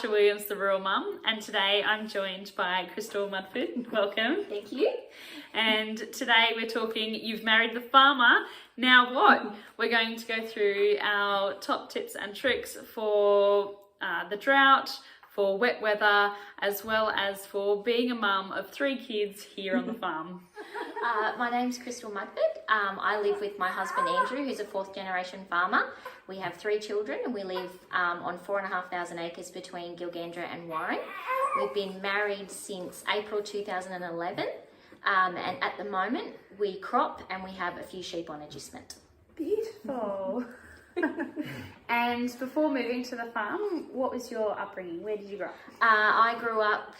Katja Williams, the Rural Mum, and today I'm joined by Crystal Mudford. Welcome. Thank you. And today we're talking, you've married the farmer, now what? We're going to go through our top tips and tricks for the drought, for wet weather, as well as for being a mum of 3 kids here on the farm. My name's Crystal Mudford. I live with my husband Andrew, who's a 4th generation farmer. We have 3 children and we live on 4,500 acres between Gilgandra and Warren. We've been married since April 2011 and at the moment we crop and we have a few sheep on agistment. Beautiful. And before moving to the farm, what was your upbringing? Where did you grow up? I grew up,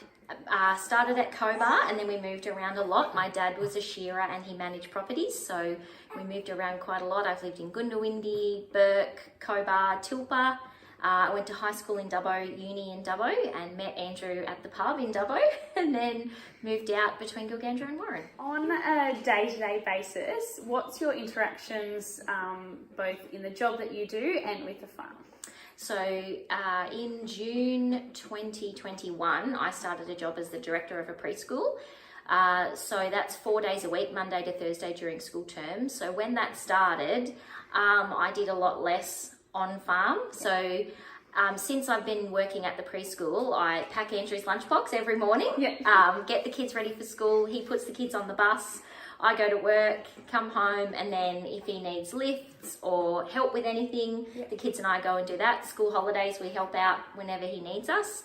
started at Cobar and then we moved around a lot. My dad was a shearer and he managed properties, so we moved around quite a lot. I've lived in Goondiwindi, Burke, Cobar, Tilpa. I went to high school in Dubbo, uni in Dubbo, and met Andrew at the pub in Dubbo, and then moved out between Gilgandra and Warren. On a day-to-day basis, what's your interactions both in the job that you do and with the farm? So in June 2021, I started a job as the director of a preschool. So that's 4 days a week, Monday to Thursday during school term. So when that started, I did a lot less on farm. So since I've been working at the preschool, I pack Andrew's lunchbox every morning, get the kids ready for school. He puts the kids on the bus. I go to work, come home, and then if he needs lifts or help with anything, the kids and I go and do that. School holidays, we help out whenever he needs us.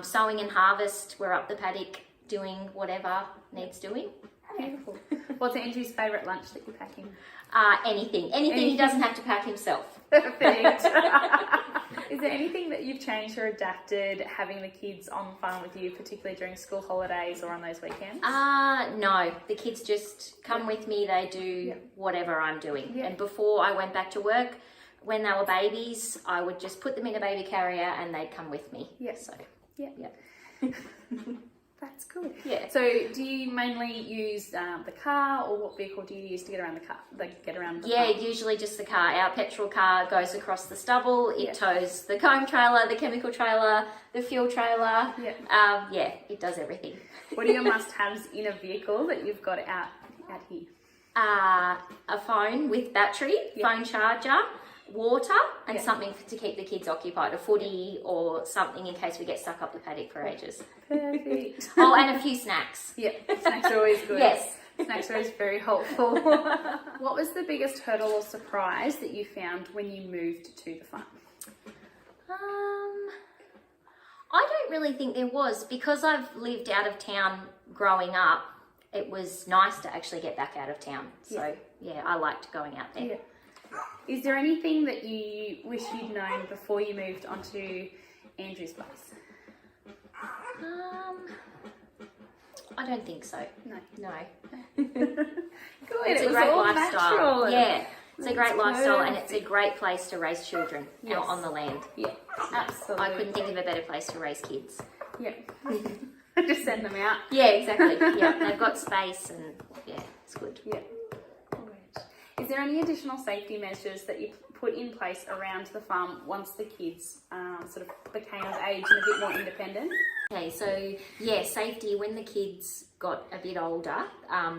Sowing and harvest, we're up the paddock doing whatever needs doing. Beautiful. What's Andrew's favourite lunch that you're packing? Anything he doesn't have to pack himself. Perfect. Is there anything that you've changed or adapted having the kids on farm with you, particularly during school holidays or on those weekends? No, the kids just come with me. They do whatever I'm doing. And before I went back to work, when they were babies, I would just put them in a baby carrier and they'd come with me. Yes. So, That's good. Yeah. So, do you mainly use the car, or what vehicle do you use to get around the car? Get around the farm? Usually just the car. Our petrol car goes across the stubble. It tows the comb trailer, the chemical trailer, the fuel trailer. It does everything. What are your must-haves in a vehicle that you've got out here? A phone with battery, phone charger, water, and something to keep the kids occupied, a footy or something in case we get stuck up the paddock for ages. Perfect. Oh, and a few snacks. Snacks are always good. Yes. Snacks are always very helpful. What was the biggest hurdle or surprise that you found when you moved to the farm? I don't really think there was, because I've lived out of town growing up. It was nice to actually get back out of town. So I liked going out there. Is there anything that you wish you'd known before you moved onto Andrew's place? I don't think so. No. Good. It's a great lifestyle. It's a great lifestyle, and it's a great place to raise children out on the land. Yeah, absolutely. I couldn't think of a better place to raise kids. Yeah. Just send them out. Yeah, exactly. They've got space, and it's good. Yeah. Is there any additional safety measures that you put in place around the farm once the kids sort of became of age and a bit more independent? Okay, so safety. When the kids got a bit older,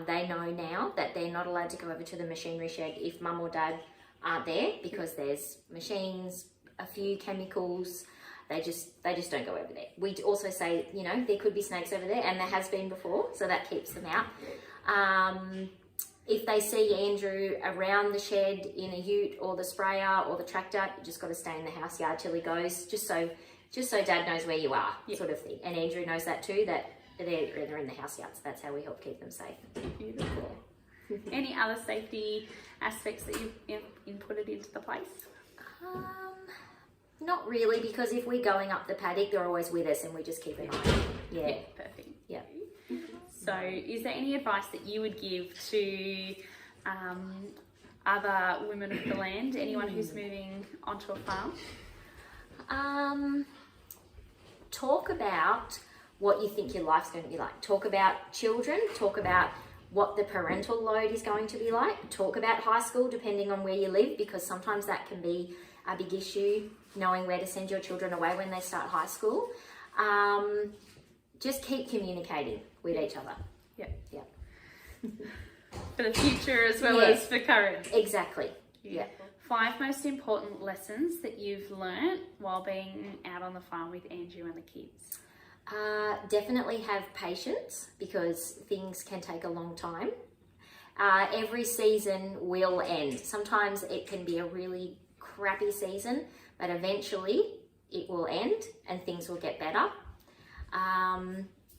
they know now that they're not allowed to go over to the machinery shed if mum or dad aren't there, because there's machines, a few chemicals. They just don't go over there. We also say, there could be snakes over there, and there has been before, so that keeps them out. If they see Andrew around the shed in a ute or the sprayer or the tractor, you just got to stay in the house yard till he goes, just so Dad knows where you are, sort of thing. And Andrew knows that too, that they're in the house yard, so that's how we help keep them safe. Beautiful. Any other safety aspects that you've inputted into the place? Not really, because if we're going up the paddock, they're always with us and we just keep an eye on them. Yeah, perfect. Yeah. So is there any advice that you would give to other women of the land, anyone who's moving onto a farm? Talk about what you think your life's going to be like. Talk about children, talk about what the parental load is going to be like, talk about high school depending on where you live, because sometimes that can be a big issue, knowing where to send your children away when they start high school. Just keep communicating with each other. Yeah. Yeah. For the future as well as for current. Exactly. Yeah. 5 most important lessons that you've learnt while being out on the farm with Andrew and the kids. Definitely have patience, because things can take a long time. Every season will end. Sometimes it can be a really crappy season, but eventually it will end and things will get better.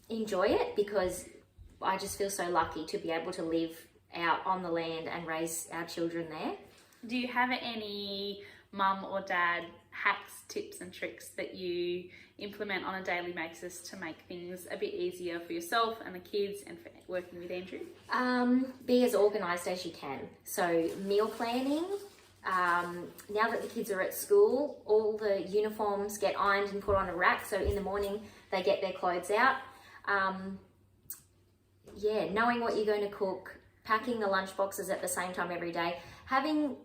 Enjoy it, because I just feel so lucky to be able to live out on the land and raise our children there. Do you have any mum or dad hacks, tips and tricks that you implement on a daily basis to make things a bit easier for yourself and the kids and for working with Andrew? Be as organised as you can. So meal planning. Now that the kids are at school, all the uniforms get ironed and put on a rack, so in the morning they get their clothes out. Knowing what you're going to cook, packing the lunch boxes at the same time every day, having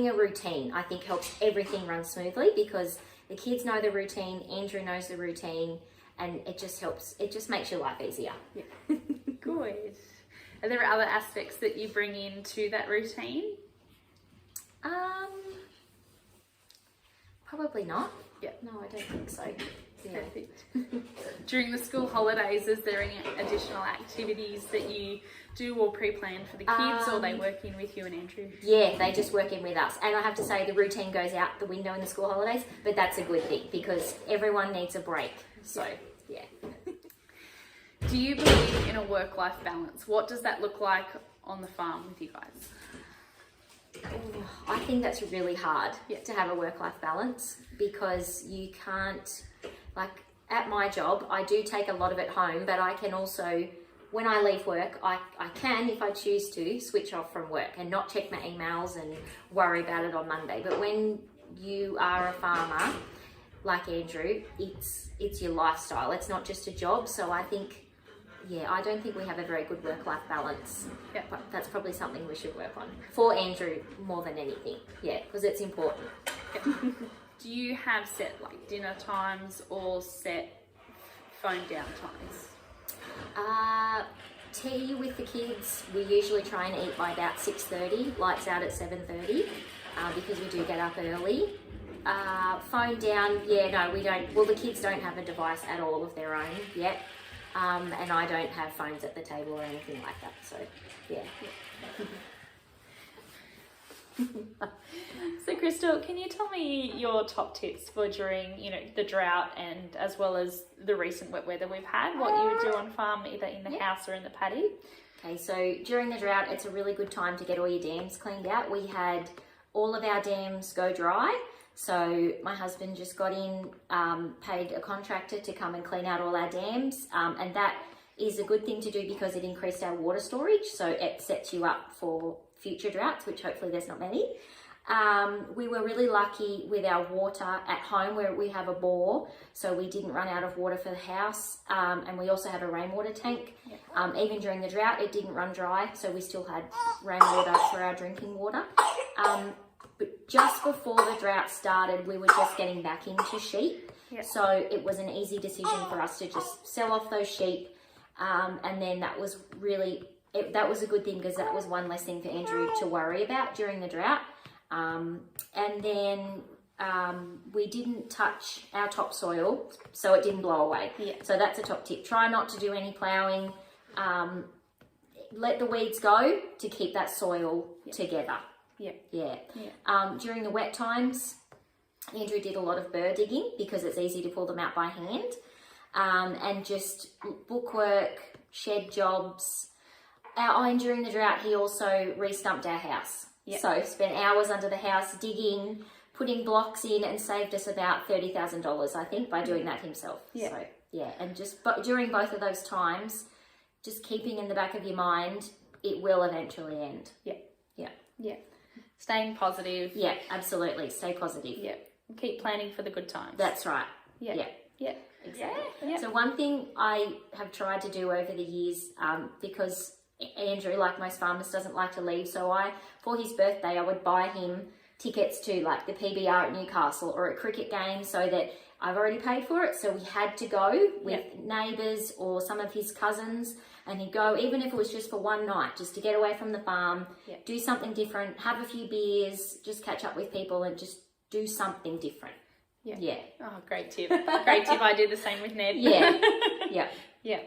a routine, I think, helps everything run smoothly, because the kids know the routine, Andrew knows the routine, and it just helps. It just makes your life easier. Yeah. Good. Are there other aspects that you bring into that routine? Probably not. Yeah. No, I don't think so. Yeah. Perfect. During the school holidays, is there any additional activities that you do or pre-plan for the kids, or they work in with you and Andrew? Yeah, they just work in with us. And I have to say, the routine goes out the window in the school holidays, but that's a good thing, because everyone needs a break. So, yeah. Do you believe in a work-life balance? What does that look like on the farm with you guys? I think that's really hard to have a work-life balance, because you can't, like at my job, I do take a lot of it home, but I can also, when I leave work, I can, if I choose to, switch off from work and not check my emails and worry about it on Monday. But when you are a farmer, like Andrew, it's your lifestyle. It's not just a job. So I think, I don't think we have a very good work-life balance. Yeah. But that's probably something we should work on. For Andrew, more than anything. Yeah, because it's important. Yeah. Do you have set like dinner times or set phone down times? Tea with the kids, we usually try and eat by about 6:30, lights out at 7:30, because we do get up early. Phone down, no, we don't. Well, the kids don't have a device at all of their own yet, and I don't have phones at the table or anything like that, so yeah. So Crystal, can you tell me your top tips for during, the drought and as well as the recent wet weather we've had, what you would do on farm, either in the house or in the paddy? Okay, so during the drought, it's a really good time to get all your dams cleaned out. We had all of our dams go dry, so my husband just got in, paid a contractor to come and clean out all our dams, and that is a good thing to do because it increased our water storage, so it sets you up for future droughts, which hopefully there's not many. We were really lucky with our water at home, where we have a bore, so we didn't run out of water for the house, and we also have a rainwater tank. Even during the drought, it didn't run dry, so we still had rainwater for our drinking water. But just before the drought started, we were just getting back into sheep, so it was an easy decision for us to just sell off those sheep, and then that was really that was a good thing, because that was one less thing for Andrew to worry about during the drought. And then we didn't touch our topsoil, so it didn't blow away. So that's a top tip. Try not to do any ploughing. Let the weeds go to keep that soil together. During the wet times, Andrew did a lot of burr digging, because it's easy to pull them out by hand. And just bookwork, shed jobs. And during the drought, he also re-stumped our house. So spent hours under the house digging, putting blocks in, and saved us about $30,000, I think, by doing that himself. So and but during both of those times, just keeping in the back of your mind, it will eventually end. Staying positive. Yeah, absolutely. Stay positive. Keep planning for the good times. That's right. Exactly. So one thing I have tried to do over the years, because Andrew, like most farmers, doesn't like to leave, so for his birthday, I would buy him tickets to like the PBR at Newcastle or a cricket game, so that I've already paid for it. So we had to go with neighbours or some of his cousins, and he'd go, even if it was just for one night, just to get away from the farm, do something different, have a few beers, just catch up with people and just do something different. Yeah. Oh, great tip. Great tip. I do the same with Ned. Yeah. Yeah. Yeah.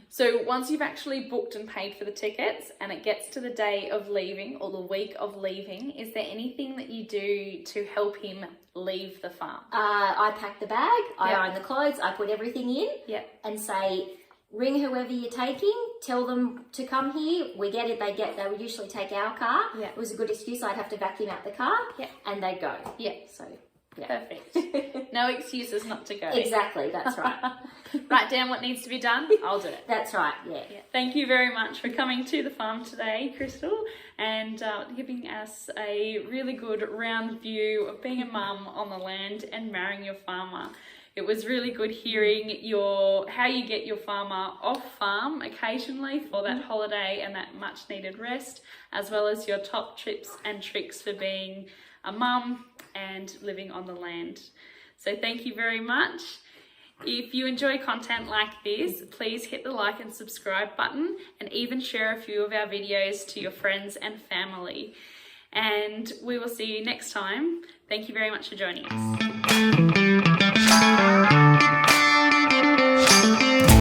So once you've actually booked and paid for the tickets and it gets to the day of leaving or the week of leaving, is there anything that you do to help him leave the farm? I pack the bag, I iron the clothes, I put everything in and say, ring whoever you're taking, tell them to come here. We get it, they would usually take our car. It was a good excuse. I'd have to vacuum out the car and they'd go. So perfect. No excuses not to go. Exactly, that's right. Write down what needs to be done, I'll do it. That's right, Thank you very much for coming to the farm today, Crystal, and giving us a really good round view of being a mum on the land and marrying your farmer. It was really good hearing how you get your farmer off farm occasionally for that holiday and that much needed rest, as well as your top tips and tricks for being a mum and living on the land. So thank you very much. If you enjoy content like this, please hit the like and subscribe button, and even share a few of our videos to your friends and family. And we will see you next time. Thank you very much for joining us.